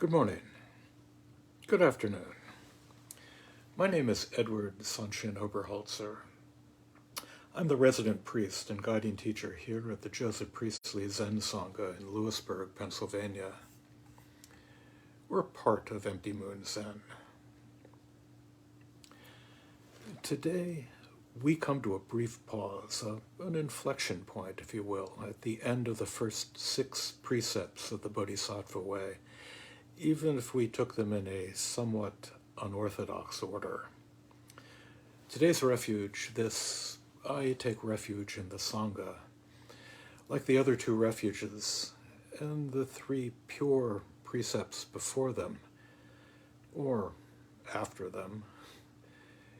Good morning. Good afternoon. My name is Edward Sanshin Oberholtzer. I'm the resident priest and guiding teacher here at the Joseph Priestley Zen Sangha in Lewisburg, Pennsylvania. We're part of Empty Moon Zen. Today, we come to a brief pause, an inflection point, if you will, at the end of the first 6 precepts of the Bodhisattva Way, even if we took them in a somewhat unorthodox order. Today's refuge, I take refuge in the Sangha. Like the other 2 refuges and the 3 pure precepts before them, or after them,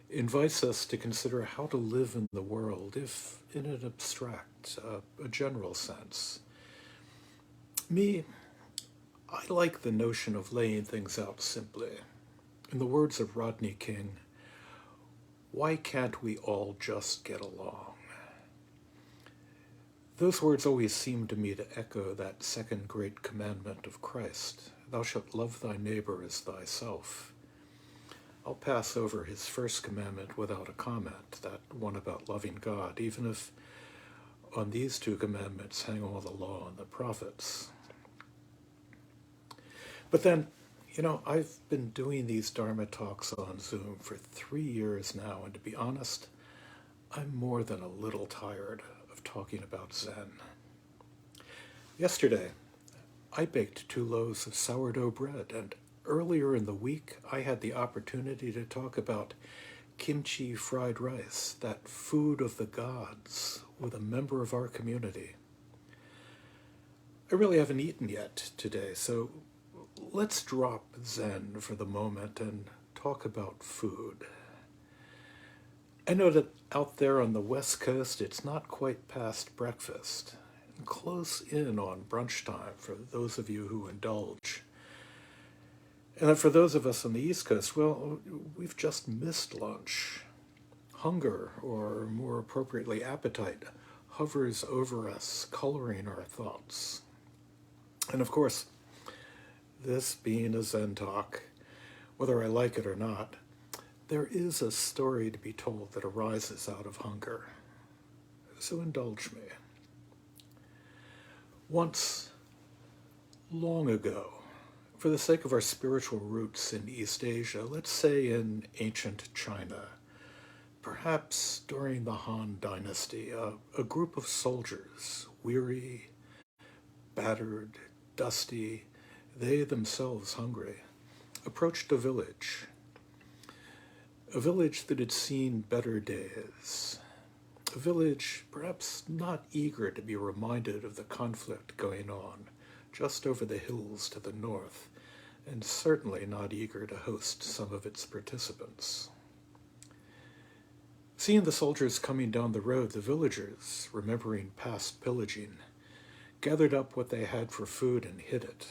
invites us to consider how to live in the world, if in an abstract, a general sense. I like the notion of laying things out simply. In the words of Rodney King, why can't we all just get along? Those words always seem to me to echo that second great commandment of Christ, thou shalt love thy neighbor as thyself. I'll pass over his first commandment without a comment, that one about loving God, even if on these 2 commandments hang all the law and the prophets. But then, I've been doing these Dharma talks on Zoom for 3 years now, and to be honest, I'm more than a little tired of talking about Zen. Yesterday, I baked 2 loaves of sourdough bread, and earlier in the week, I had the opportunity to talk about kimchi fried rice, that food of the gods, with a member of our community. I really haven't eaten yet today, so let's drop Zen for the moment and talk about food. I know that out there on the West Coast, it's not quite past breakfast, and close in on brunch time for those of you who indulge. And that for those of us on the East Coast, well, we've just missed lunch. Hunger, or more appropriately appetite, hovers over us, coloring our thoughts. And of course, this being a Zen talk, whether I like it or not, there is a story to be told that arises out of hunger. So indulge me. Once, long ago, for the sake of our spiritual roots in East Asia, let's say in ancient China, perhaps during the Han Dynasty, a group of soldiers, weary, battered, dusty, they themselves hungry, approached a village that had seen better days, a village perhaps not eager to be reminded of the conflict going on just over the hills to the north, and certainly not eager to host some of its participants. Seeing the soldiers coming down the road, the villagers, remembering past pillaging, gathered up what they had for food and hid it.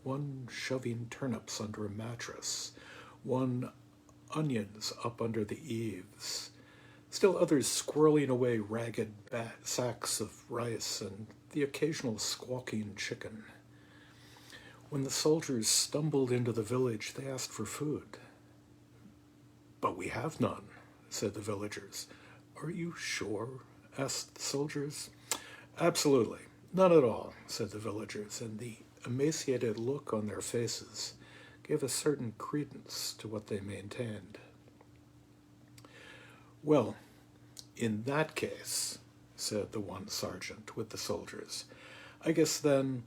One shoving turnips under a mattress, one onions up under the eaves, still others squirreling away ragged sacks of rice and the occasional squawking chicken. When the soldiers stumbled into the village, they asked for food. "But we have none," said the villagers. "Are you sure?" asked the soldiers. "Absolutely, none at all," said the villagers, and the emaciated look on their faces gave a certain credence to what they maintained. "Well, in that case," said the one sergeant with the soldiers, "I guess then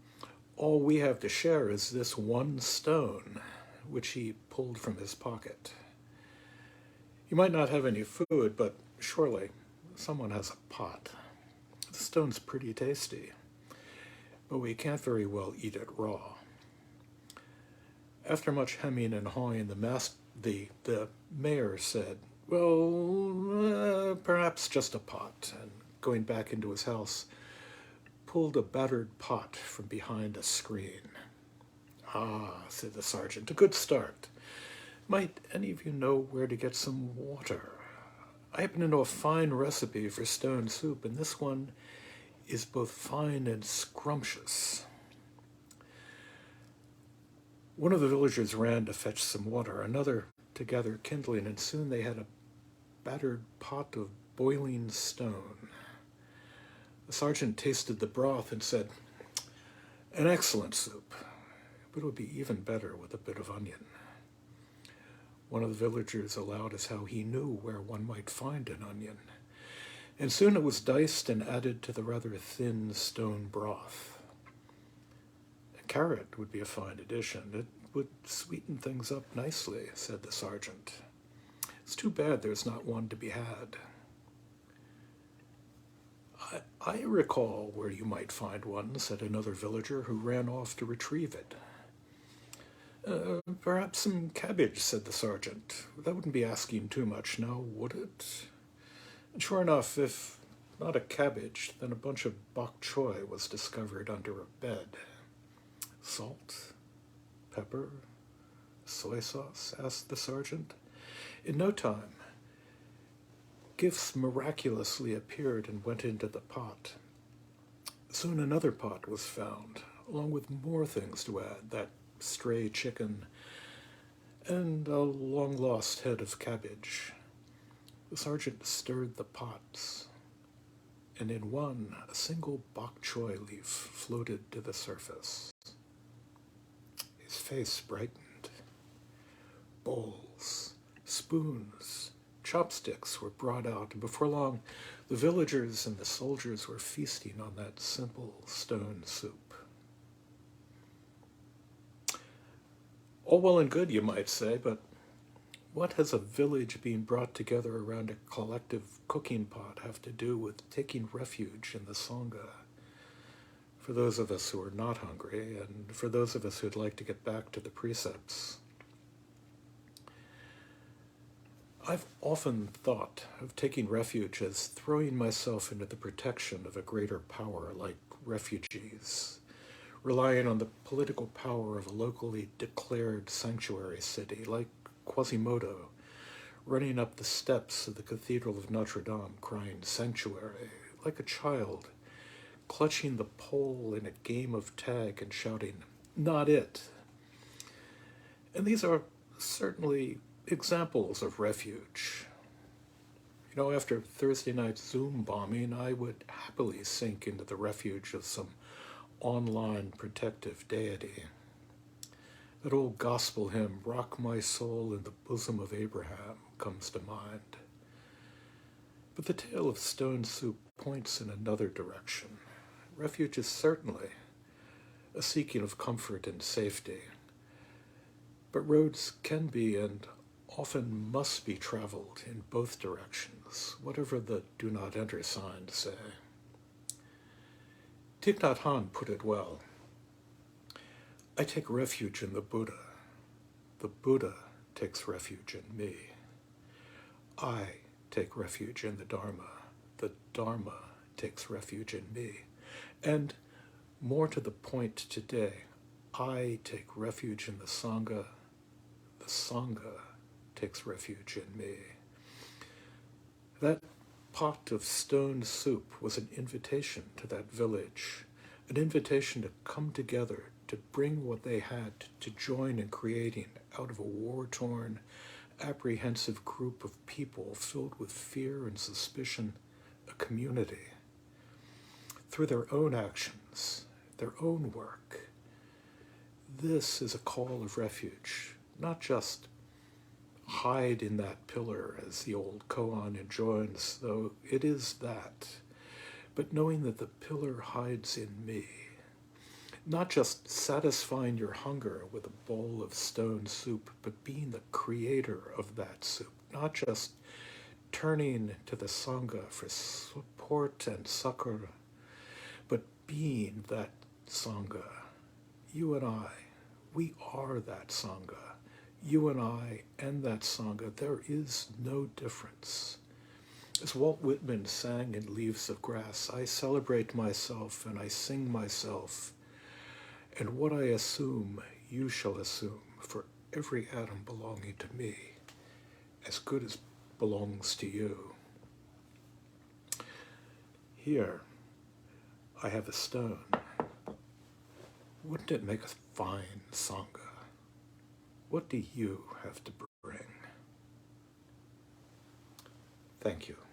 all we have to share is this one stone," which he pulled from his pocket. "You might not have any food, but surely someone has a pot. The stone's pretty tasty, but we can't very well eat it raw." After much hemming and hawing, the mayor said, "Well, perhaps just a pot," and going back into his house, pulled a battered pot from behind a screen. "Ah," said the sergeant, "a good start. Might any of you know where to get some water? I happen to know a fine recipe for stone soup, and this one is both fine and scrumptious." One of the villagers ran to fetch some water, another to gather kindling, and soon they had a battered pot of boiling stone. The sergeant tasted the broth and said, "An excellent soup, but it would be even better with a bit of onion." One of the villagers allowed us how he knew where one might find an onion, and soon it was diced and added to the rather thin stone broth. A carrot would be a fine addition. It would sweeten things up nicely, said the sergeant. It's too bad there's not one to be had. I recall where you might find one, said another villager who ran off to retrieve it. Perhaps some cabbage, said the sergeant. That wouldn't be asking too much now, would it? And sure enough, if not a cabbage, then a bunch of bok choy was discovered under a bed. Salt? Pepper? Soy sauce? Asked the sergeant. In no time, gifts miraculously appeared and went into the pot. Soon another pot was found, along with more things to add, that stray chicken and a long-lost head of cabbage. The sergeant stirred the pots, and in one, a single bok choy leaf floated to the surface. His face brightened. Bowls, spoons, chopsticks were brought out, and before long, the villagers and the soldiers were feasting on that simple stone soup. All well and good, you might say, but what has a village being brought together around a collective cooking pot have to do with taking refuge in the Sangha? For those of us who are not hungry, and for those of us who'd like to get back to the precepts. I've often thought of taking refuge as throwing myself into the protection of a greater power, like refugees, relying on the political power of a locally declared sanctuary city, like Quasimodo, running up the steps of the Cathedral of Notre Dame crying sanctuary, like a child, clutching the pole in a game of tag and shouting, "Not it." And these are certainly examples of refuge. You know, after Thursday night's Zoom bombing, I would happily sink into the refuge of some online protective deity. That old gospel hymn, "Rock My Soul in the Bosom of Abraham," comes to mind. But the tale of stone soup points in another direction. Refuge is certainly a seeking of comfort and safety, but roads can be and often must be traveled in both directions, whatever the do not enter signs say. Thich Nhat Hanh put it well. I take refuge in the Buddha. The Buddha takes refuge in me. I take refuge in the Dharma. The Dharma takes refuge in me. And more to the point today, I take refuge in the Sangha. The Sangha takes refuge in me. That pot of stone soup was an invitation to that village, an invitation to come together, to bring what they had, to join in creating, out of a war-torn, apprehensive group of people filled with fear and suspicion, a community. Through their own actions, their own work. This is a call of refuge, not just hide in that pillar, as the old koan enjoins, though it is that, but knowing that the pillar hides in me. Not just satisfying your hunger with a bowl of stone soup, but being the creator of that soup. Not just turning to the Sangha for support and succor, but being that Sangha. You and I, we are that Sangha. You and I and that Sangha, there is no difference. As Walt Whitman sang in Leaves of Grass, I celebrate myself and I sing myself, and what I assume, you shall assume, for every atom belonging to me, as good as belongs to you. Here, I have a stone. Wouldn't it make a fine Sangha? What do you have to bring? Thank you.